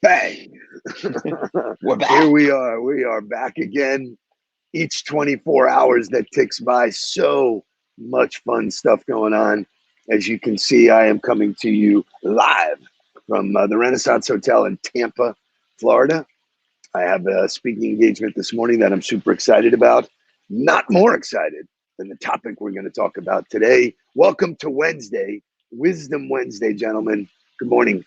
Bang! We're Here back. we are. We are back again. Each 24 hours that ticks by, so much fun stuff going on. As you can see, I am coming to you live from the Renaissance Hotel in Tampa, Florida. I have a speaking engagement this morning that I'm super excited about. Not more excited than the topic we're going to talk about today. Welcome to Wednesday, Wisdom Wednesday, gentlemen. Good morning.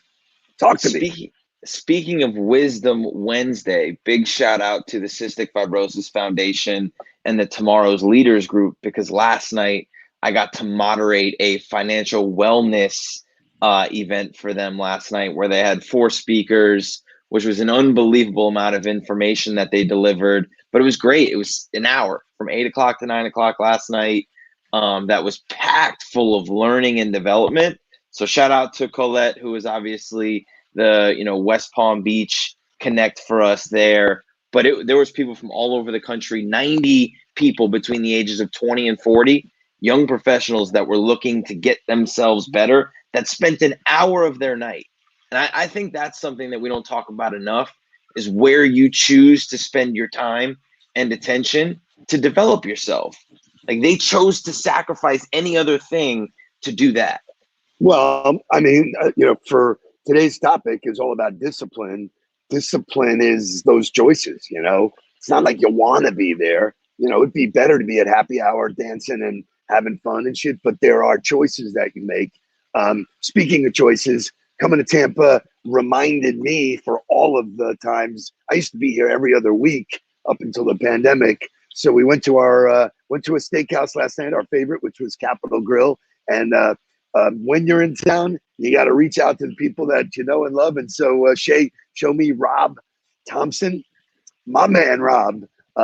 Talk to me. Speaking of Wisdom Wednesday, big shout out to the Cystic Fibrosis Foundation and the Tomorrow's Leaders Group, because last night I got to moderate a financial wellness event for them last night, where they had 4 speakers, which was an unbelievable amount of information that they delivered. But it was great. It was an hour from 8 o'clock to 9 o'clock last night. That was packed full of learning and development. So shout out to Colette, who is obviously the West Palm Beach connect for us there. But there was people from all over the country, 90 people between the ages of 20 and 40, young professionals that were looking to get themselves better, that spent an hour of their night. And I think that's something that we don't talk about enough, is where you choose to spend your time and attention to develop yourself. Like, they chose to sacrifice any other thing to do that. Well, I mean, for today's topic is all about discipline. Discipline is those choices, It's not like you want to be there. It'd be better to be at happy hour dancing and having fun and shit, but there are choices that you make. Speaking of choices, coming to Tampa reminded me for all of the times I used to be here every other week up until the pandemic. So we went to a steakhouse last night, our favorite, which was Capitol Grill. And when you're in town, you got to reach out to the people that you know and love. And so Shay, show me Rob Thompson. My man Rob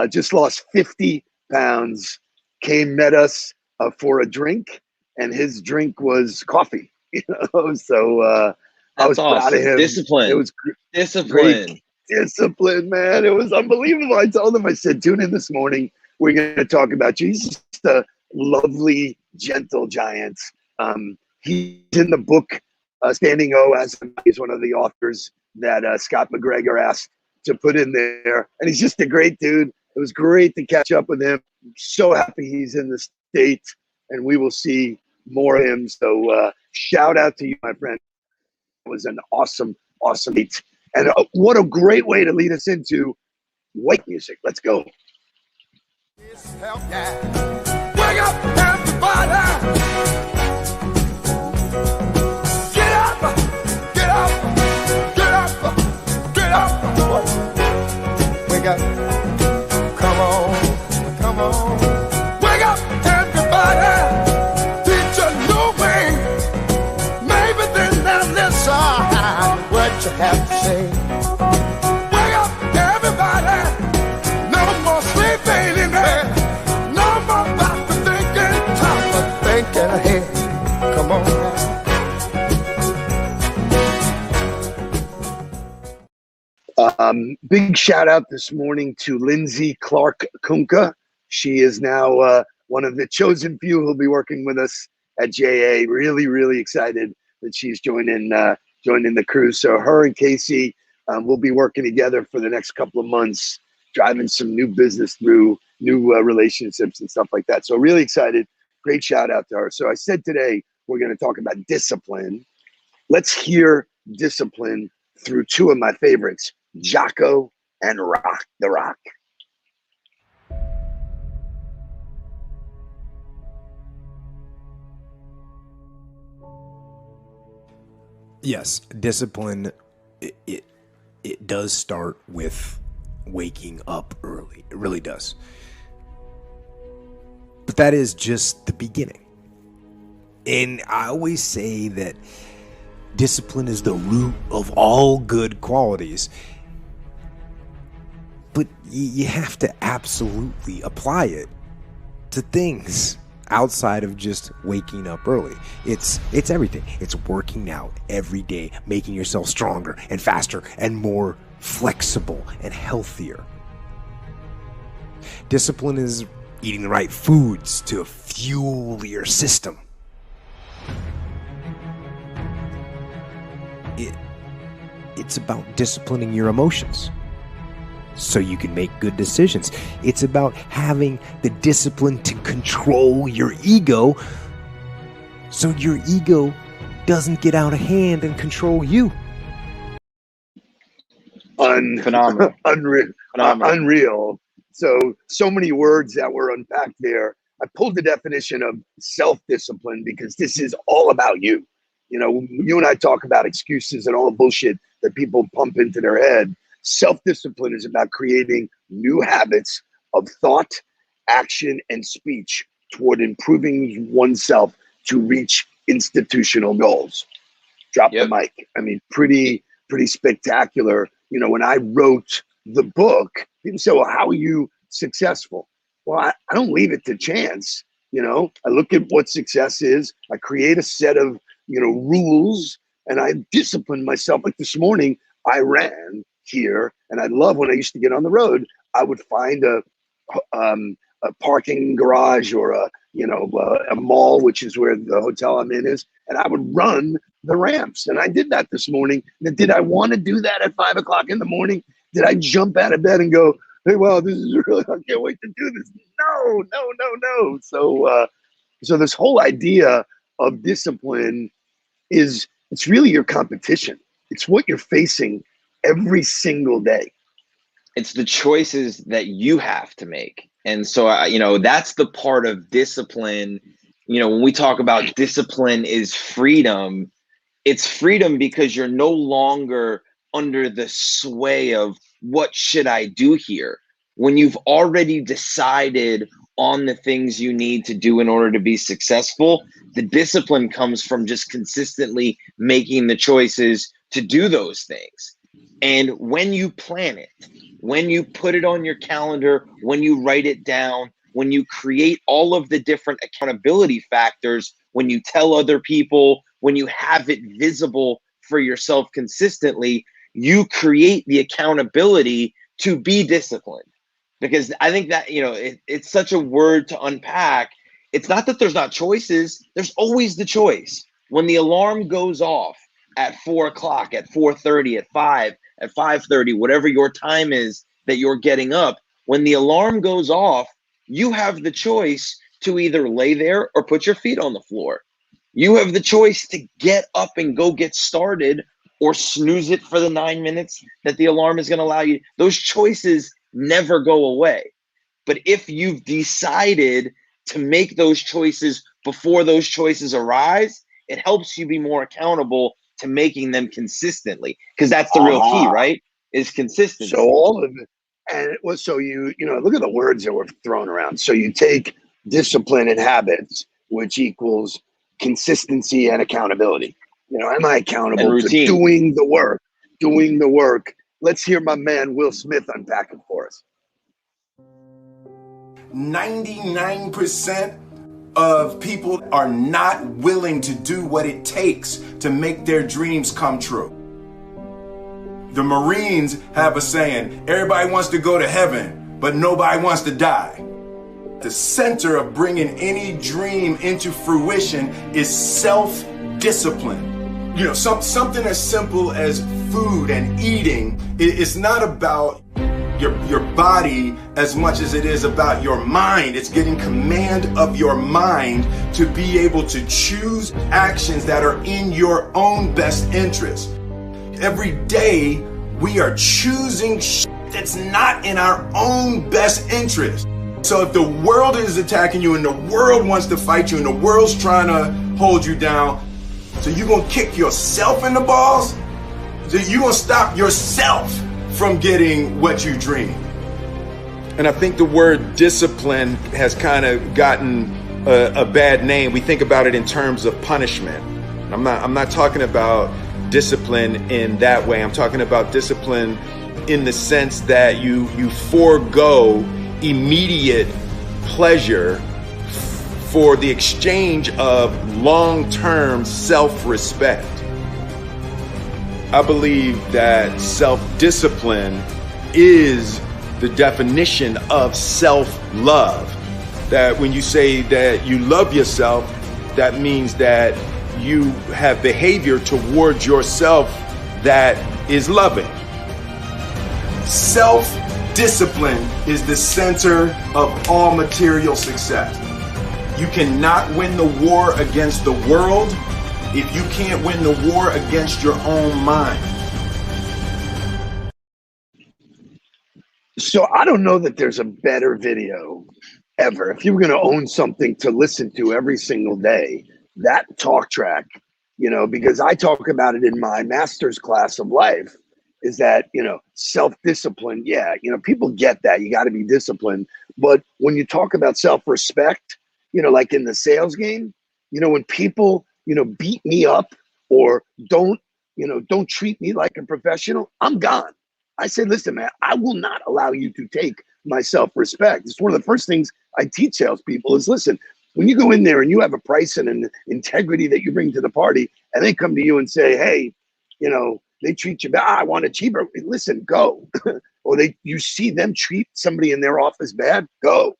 just lost 50 pounds, met us for a drink, and his drink was coffee. So I That's was proud of awesome. him. It Discipline. was great Discipline. discipline, man. It was unbelievable. I told him, I said, tune in this morning. We're going to talk about you. He's just a lovely, gentle giant. He's in the book Standing O as he's one of the authors that Scott McGregor asked to put in there. And he's just a great dude. It was great to catch up with him. I'm so happy he's in the state, and we will see more of him. So shout out to you, my friend. It was an awesome meet. And what a great way to lead us into white music. Let's go. Wake up, everybody. Get up, get up, get up, get up. Wake up, come on, come on. Wake up, everybody. Teach a new way. Maybe then they'll listen what you have to say. Wake up, everybody. No more sleeping in bed. No more about to thinking, time for thinking ahead. Come on. Big shout out this morning to Lindsay Clark Kunka. She is now one of the chosen few who'll be working with us at JA. Really, really excited that she's joining the crew. So her and Casey will be working together for the next couple of months, driving some new business through, new relationships and stuff like that. So really excited. Great shout out to her. So I said today we're going to talk about discipline. Let's hear discipline through 2 of my favorites, Jocko and The Rock. Yes, discipline, it does start with waking up early. It really does. But that is just the beginning. And I always say that discipline is the root of all good qualities. But you have to absolutely apply it to things outside of just waking up early. It's everything. It's working out every day, making yourself stronger and faster and more flexible and healthier. Discipline is eating the right foods to fuel your system. It's about disciplining your emotions so you can make good decisions. It's about having the discipline to control your ego so your ego doesn't get out of hand and control you. Phenomenal. Unreal. So many words that were unpacked there. I pulled the definition of self-discipline because this is all about you. You know, you and I talk about excuses and all the bullshit that people pump into their head. Self-discipline is about creating new habits of thought, action, and speech toward improving oneself to reach institutional goals. Drop the mic. I mean, pretty spectacular. You know, when I wrote the book, people say, well, how are you successful? Well, I don't leave it to chance. You know, I look at what success is. I create a set of, rules, and I discipline myself. Like this morning, I ran here, and I love when I used to get on the road, I would find a parking garage or a mall, which is where the hotel I'm in is, and I would run the ramps. And I did that this morning. Now, did I want to do that at 5 o'clock in the morning? Did I jump out of bed and go, hey, wow, this is really, I can't wait to do this? No. So this whole idea of discipline it's really your competition. It's what you're facing every single day. It's the choices that you have to make. And so, that's the part of discipline. When we talk about discipline is freedom, it's freedom because you're no longer under the sway of what should I do here? When you've already decided on the things you need to do in order to be successful, the discipline comes from just consistently making the choices to do those things. And when you plan it, when you put it on your calendar, when you write it down, when you create all of the different accountability factors, when you tell other people, when you have it visible for yourself consistently, you create the accountability to be disciplined. Because I think that, it's such a word to unpack. It's not that there's not choices. There's always the choice. When the alarm goes off at 4 o'clock, at 4:30, at 5, at 5:30, whatever your time is that you're getting up, when the alarm goes off, you have the choice to either lay there or put your feet on the floor. You have the choice to get up and go get started or snooze it for the 9 minutes that the alarm is going to allow you. Those choices never go away. But if you've decided to make those choices before those choices arise, it helps you be more accountable to making them consistently, because that's the real key, right? Is consistency. So all of it, and it was so look at the words that were thrown around. So you take discipline and habits, which equals consistency and accountability. Am I accountable to doing the work? Doing the work. Let's hear my man Will Smith unpack it for us. 99% of people are not willing to do what it takes to make their dreams come true. The Marines have a saying, everybody wants to go to heaven, but nobody wants to die. The center of bringing any dream into fruition is self-discipline. Something as simple as food and eating. It's not about your body as much as it is about your mind. It's getting command of your mind to be able to choose actions that are in your own best interest. Every day we are choosing that's not in our own best interest. So if the world is attacking you and the world wants to fight you and the world's trying to hold you down, so you're going to kick yourself in the balls? So you're going to stop yourself from getting what you dream. And I think the word discipline has kind of gotten a bad name. We think about it in terms of punishment. I'm not talking about discipline in that way. I'm talking about discipline in the sense that you forego immediate pleasure for the exchange of long-term self-respect. I believe that self-discipline is the definition of self-love. That when you say that you love yourself, that means that you have behavior towards yourself that is loving. Self-discipline is the center of all material success. You cannot win the war against the world if you can't win the war against your own mind. So I don't know that there's a better video ever. If you were going to own something to listen to every single day, that talk track, because I talk about it in my master's class of life, is that, self-discipline. Yeah, people get that. You got to be disciplined. But when you talk about self-respect, like in the sales game, when people, beat me up or don't treat me like a professional, I'm gone. I said, listen, man, I will not allow you to take my self-respect. It's one of the first things I teach salespeople is, listen, when you go in there and you have a price and an integrity that you bring to the party, and they come to you and say, hey, they treat you bad, I want it cheaper. Listen, go. Or you see them treat somebody in their office bad, go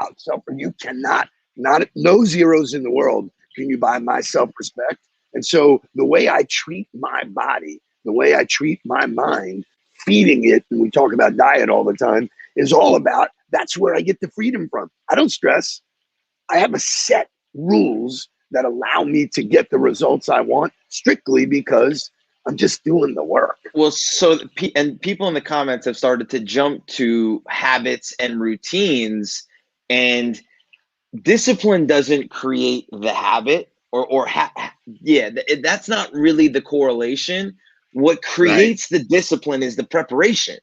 out. So you cannot, no zeros in the world can you buy my self-respect. And so the way I treat my body, the way I treat my mind, feeding it, and we talk about diet all the time, is all about, that's where I get the freedom from. I don't stress. I have a set rules that allow me to get the results I want strictly because I'm just doing the work. Well, and people in the comments have started to jump to habits and routines, and discipline doesn't create the habit that's not really the correlation. What creates the discipline is the preparation.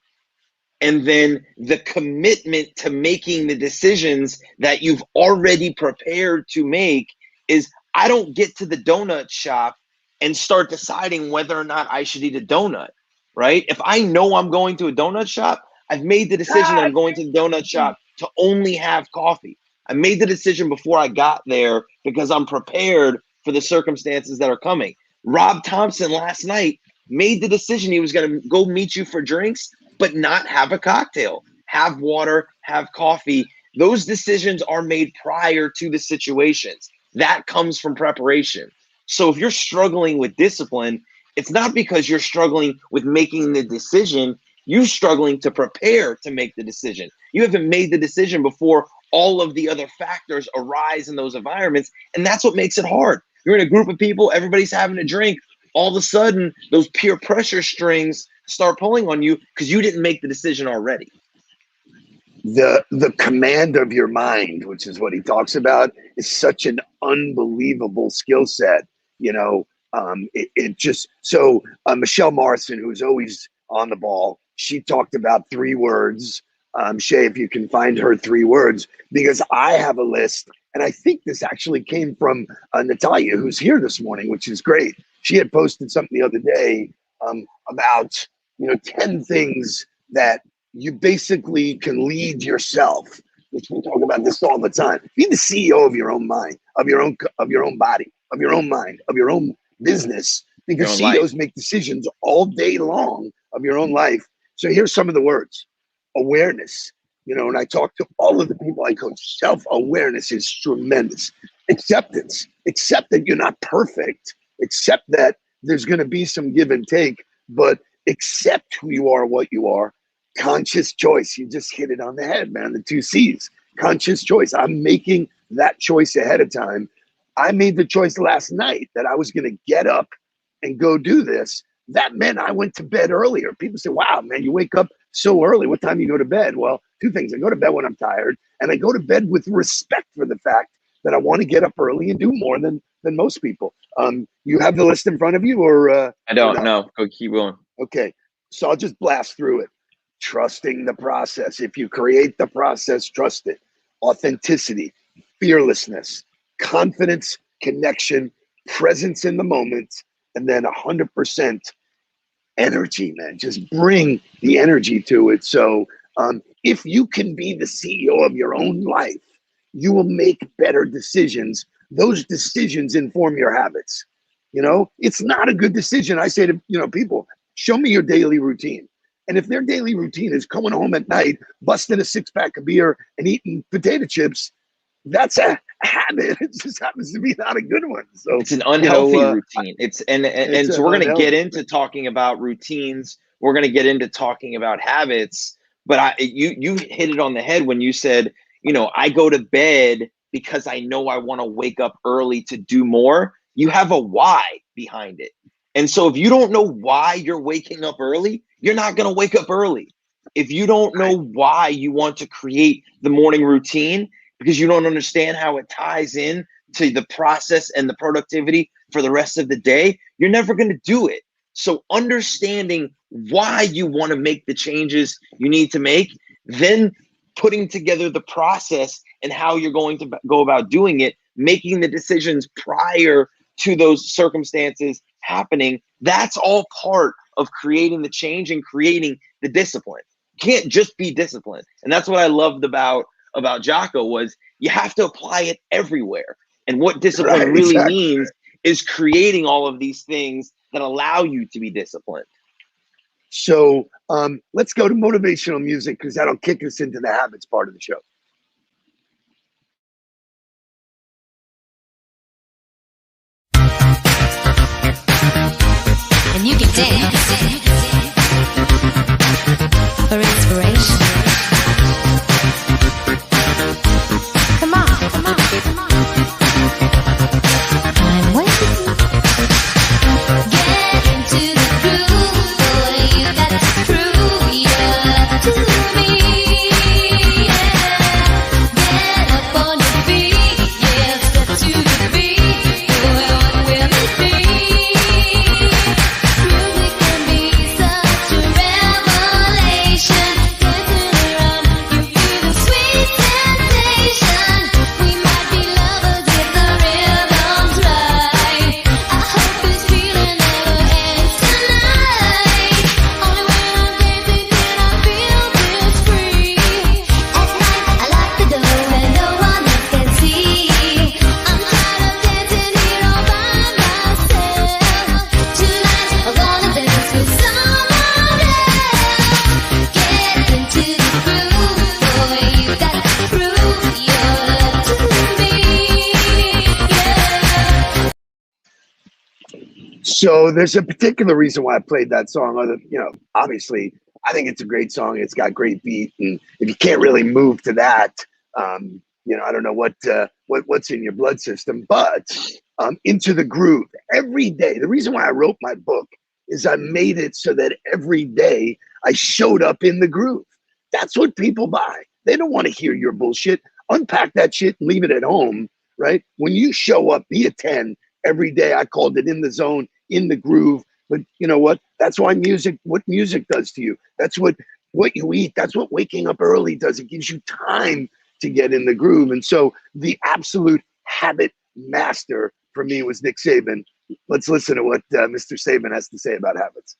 And then the commitment to making the decisions that you've already prepared to make is, I don't get to the donut shop and start deciding whether or not I should eat a donut, right? If I know I'm going to a donut shop, I've made the decision that I'm going to the donut shop to only have coffee. I made the decision before I got there because I'm prepared for the circumstances that are coming. Rob Thompson last night made the decision he was going to go meet you for drinks, but not have a cocktail, have water, have coffee. Those decisions are made prior to the situations. That comes from preparation. So if you're struggling with discipline, it's not because you're struggling with making the decision, you're struggling to prepare to make the decision. You haven't made the decision before all of the other factors arise in those environments, and that's what makes it hard. You're in a group of people, everybody's having a drink, all of a sudden those peer pressure strings start pulling on you because you didn't make the decision already. The command of your mind, which is what he talks about, is such an unbelievable skill set. Michelle Morrison, who's always on the ball, she talked about 3 words. Shay, if you can find her 3 words, because I have a list, and I think this actually came from Natalia, who's here this morning, which is great. She had posted something the other day about 10 things that you basically can lead yourself. Which we talk about this all the time. Be the CEO of your own mind, of your own body, of your own mind, of your own business, because CEOs make decisions all day long of your own life. So here's some of the words. Awareness. And I talk to all of the people I coach. Self-awareness is tremendous. Acceptance. Accept that you're not perfect. Accept that there's going to be some give and take, but accept who you are, what you are. Conscious choice. You just hit it on the head, man. The 2 C's. Conscious choice. I'm making that choice ahead of time. I made the choice last night that I was going to get up and go do this. That meant I went to bed earlier. People say, wow, man, you wake up so early. What time do you go to bed? Well, 2 things. I go to bed when I'm tired, and I go to bed with respect for the fact that I want to get up early and do more than most people. You have the list in front of you, or I don't know. Go keep going. Okay, so I'll just blast through it. Trusting the process. If you create the process, trust it. Authenticity, fearlessness, confidence, connection, presence in the moment, and then 100% energy, man. Just bring the energy to it. So if you can be the CEO of your own life, you will make better decisions. Those decisions inform your habits. It's not a good decision. I say to people, show me your daily routine. And if their daily routine is coming home at night, busting a 6-pack of beer and eating potato chips, that's a habit. It just happens to be not a good one. So it's an unhealthy you know, routine. So we're going to unhealthy. get into talking about routines. We're going to get into talking about habits. But you hit it on the head when you said, I go to bed because I know I want to wake up early to do more. You have a why behind it. And so if you don't know why you're waking up early, you're not going to wake up early. If you don't know why you want to create the morning routine, because you don't understand how it ties in to the process and the productivity for the rest of the day, you're never going to do it. So understanding why you want to make the changes you need to make, then putting together the process and how you're going to go about doing it, making the decisions prior to those circumstances happening, that's all part of creating the change and creating the discipline. You can't just be disciplined. And that's what I loved about Jocko was you have to apply it everywhere. And what discipline really means is creating all of these things that allow you to be disciplined. So let's go to motivational music because that'll kick us into the habits part of the show. And you can dance for inspiration. Come on, come on, come on. I'm waiting. Get into the groove, boy. You got to prove you're to me. Yeah. Get up on your feet, yeah. Step to the beat, boy. What will it be? Music can be such a revelation. Dancing around, you feel the sweet sensation. We might be lovers if the rhythm's right. I hope this feeling never ends tonight. Only when I'm dancing can I feel this free. At night I lock the door and no one else can see. I'm tired of dancing here all by myself. Tonight I'm gonna dance with someone else. Get into the groove, boy. You got to prove you're to me. Yeah. So there's a particular reason why I played that song. Other, obviously, I think it's a great song. It's got great beat, and if you can't really move to that, I don't know what's in your blood system, but into the groove every day. The reason why I wrote my book is I made it so that every day I showed up in the groove. That's what people buy. They don't want to hear your bullshit. Unpack that shit and leave it at home, right? When you show up, be a 10 every day. I called it in the zone, in the groove. But you know what? That's why what music does to you. That's what you eat. That's what waking up early does. It gives you time to get in the groove. And so the absolute habit master for me was Nick Saban. Let's listen to what Mr. Saban has to say about habits.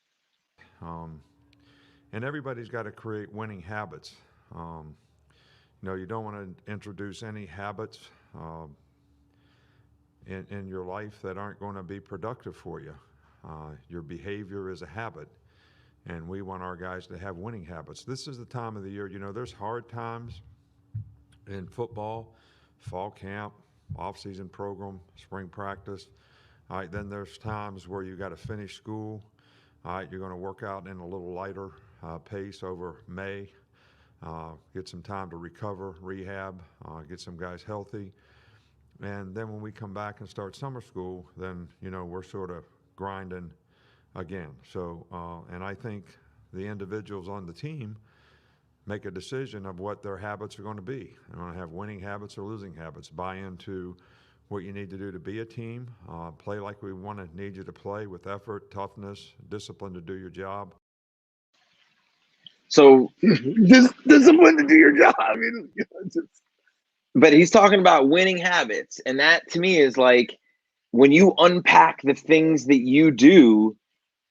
And everybody's got to create winning habits. You don't want to introduce any habits in your life that aren't going to be productive for you. Your behavior is a habit, and we want our guys to have winning habits. This is the time of the year, there's hard times in football, fall camp, off-season program, spring practice. All right, then there's times where you got to finish school. All right, you're going to work out in a little lighter pace over May, get some time to recover, rehab, get some guys healthy. And then when we come back and start summer school, then, we're sort of grinding again. So, and I think the individuals on the team make a decision of what their habits are going to be. They're going to have winning habits or losing habits. Buy into what you need to do to be a team. Play like we need you to play with effort, toughness, discipline to do your job. So discipline to do your job. I mean, but he's talking about winning habits. And that to me is like when you unpack the things that you do,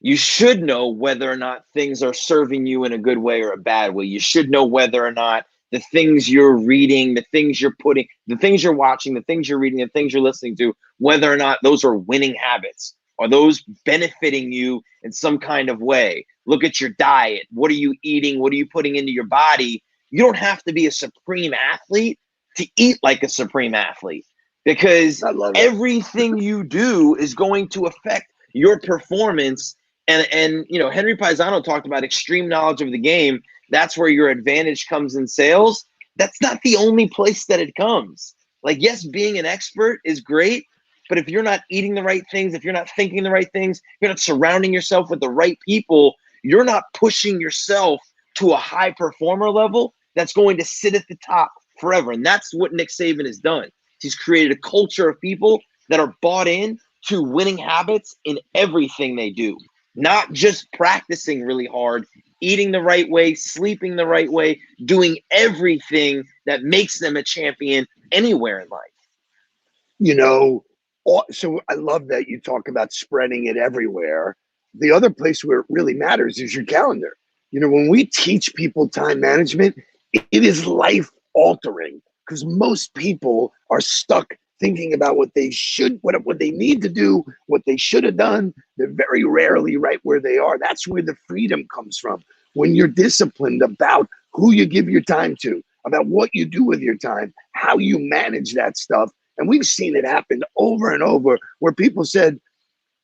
you should know whether or not things are serving you in a good way or a bad way. You should know whether or not the things you're reading, the things you're putting, the things you're watching, the things you're reading, the things you're listening to, whether or not those are winning habits. Are those benefiting you in some kind of way? Look at your diet. What are you eating? What are you putting into your body? You don't have to be a supreme athlete to eat like a supreme athlete. because I love it. everything you do is going to affect your performance. And you know, Henry Paisano talked about extreme knowledge of the game. That's where your advantage comes in sales. That's not the only place that it comes. Like, yes, being an expert is great, but if you're not eating the right things, if you're not thinking the right things, you're not surrounding yourself with the right people, you're not pushing yourself to a high performer level that's going to sit at the top forever. And that's what Nick Saban has done. He's created a culture of people that are bought in to winning habits in everything they do, not just practicing really hard, eating the right way, sleeping the right way, doing everything that makes them a champion anywhere in life. You know, so I love that you talk about spreading it everywhere. The other place where it really matters is your calendar. You know, when we teach people time management, it is life altering because most people are stuck thinking about what they should, what they need to do, what they should have done. They're very rarely right where they are. That's where the freedom comes from. When you're disciplined about who you give your time to, about what you do with your time, how you manage that stuff. And we've seen it happen over and over where people said,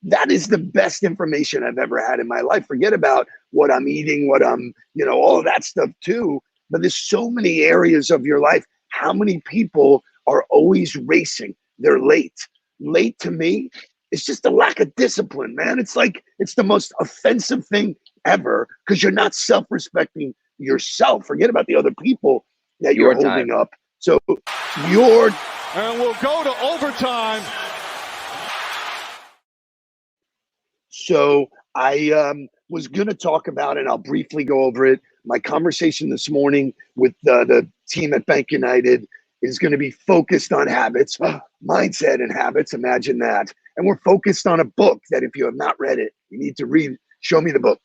that is the best information I've ever had in my life. Forget about what I'm eating, what I'm, you know, all of that stuff too. But there's so many areas of your life. How many people are always racing? They're late. Late to me, it's just a lack of discipline, man. It's like, it's the most offensive thing ever because you're not self-respecting yourself. Forget about the other people that you're holding up. So you're... And we'll go to overtime. So I was going to talk about, and I'll briefly go over it, my conversation this morning with the team at Bank United is going to be focused on habits, mindset and habits. Imagine that. And we're focused on a book that if you have not read it, you need to read. Show me the book.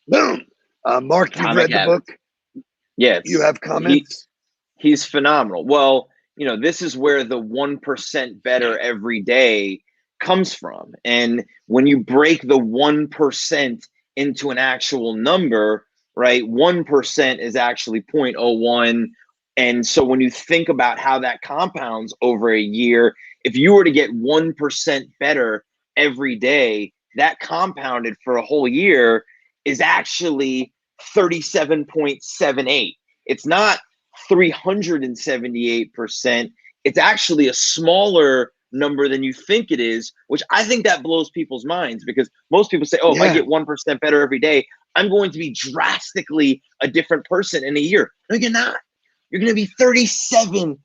Boom. Mark, you've read the book? Yes. You have comments? He's phenomenal. Well, you know, this is where the 1% better every day comes from. And when you break the 1% into an actual number, right, 1% is actually 0.01. And so when you think about how that compounds over a year, if you were to get 1% better every day, that compounded for a whole year is actually 37.78. It's not 378%. It's actually a smaller number than you think it is, which I think that blows people's minds because most people say, oh, if I get 1% better every day, I'm going to be drastically a different person in a year. No, you're not. You're going to be 37%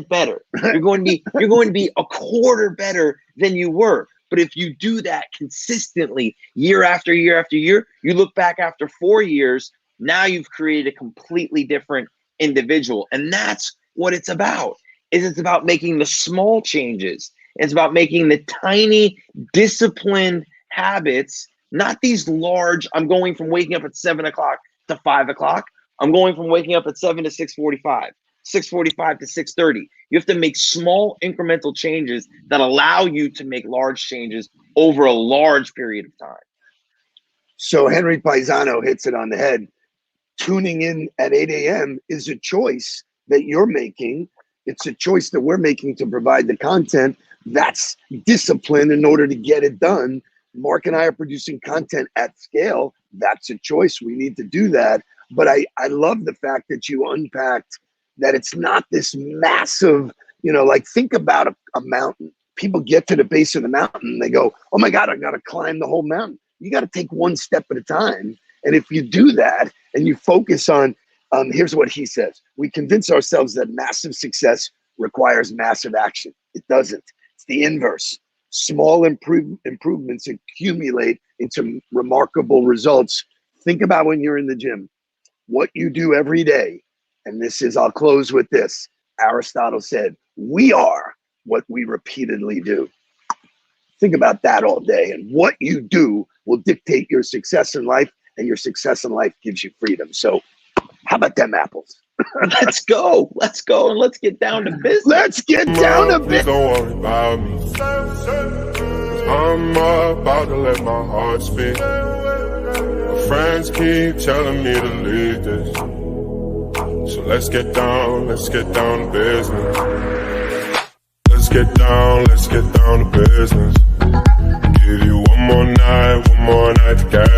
better. You're going to be a quarter better than you were. But if you do that consistently year after year after year, you look back after 4 years, now you've created a completely different individual. And that's what it's about. It's about making the small changes. It's about making the tiny disciplined habits, not these large, I'm going from waking up at 7 o'clock to 5 o'clock. I'm going from waking up at 7 to 6:45, 6:45 to 6:30. You have to make small incremental changes that allow you to make large changes over a large period of time. So Henry Paisano hits it on the head. Tuning in at 8 a.m. is a choice that you're making. It's a choice that we're making to provide the content. That's discipline in order to get it done. Mark and I are producing content at scale. That's a choice. We need to do that. But I love the fact that you unpacked that it's not this massive, you know, like think about a mountain. People get to the base of the mountain and they go, oh my God, I got to climb the whole mountain. You got to take one step at a time. And if you do that and you focus on, here's what he says, we convince ourselves that massive success requires massive action. It doesn't. It's the inverse. Small improvements accumulate into remarkable results. Think about when you're in the gym, what you do every day. And this is, I'll close with this. Aristotle said, we are what we repeatedly do. Think about that all day. And what you do will dictate your success in life, and your success in life gives you freedom. So how about them apples? Let's go. Let's go. And let's get down to business. Let's get down to business. Don't worry about me. I'm about to let my heart speak. My friends keep telling me to leave this. So let's get down to business. Let's get down to business. Give you one more night to get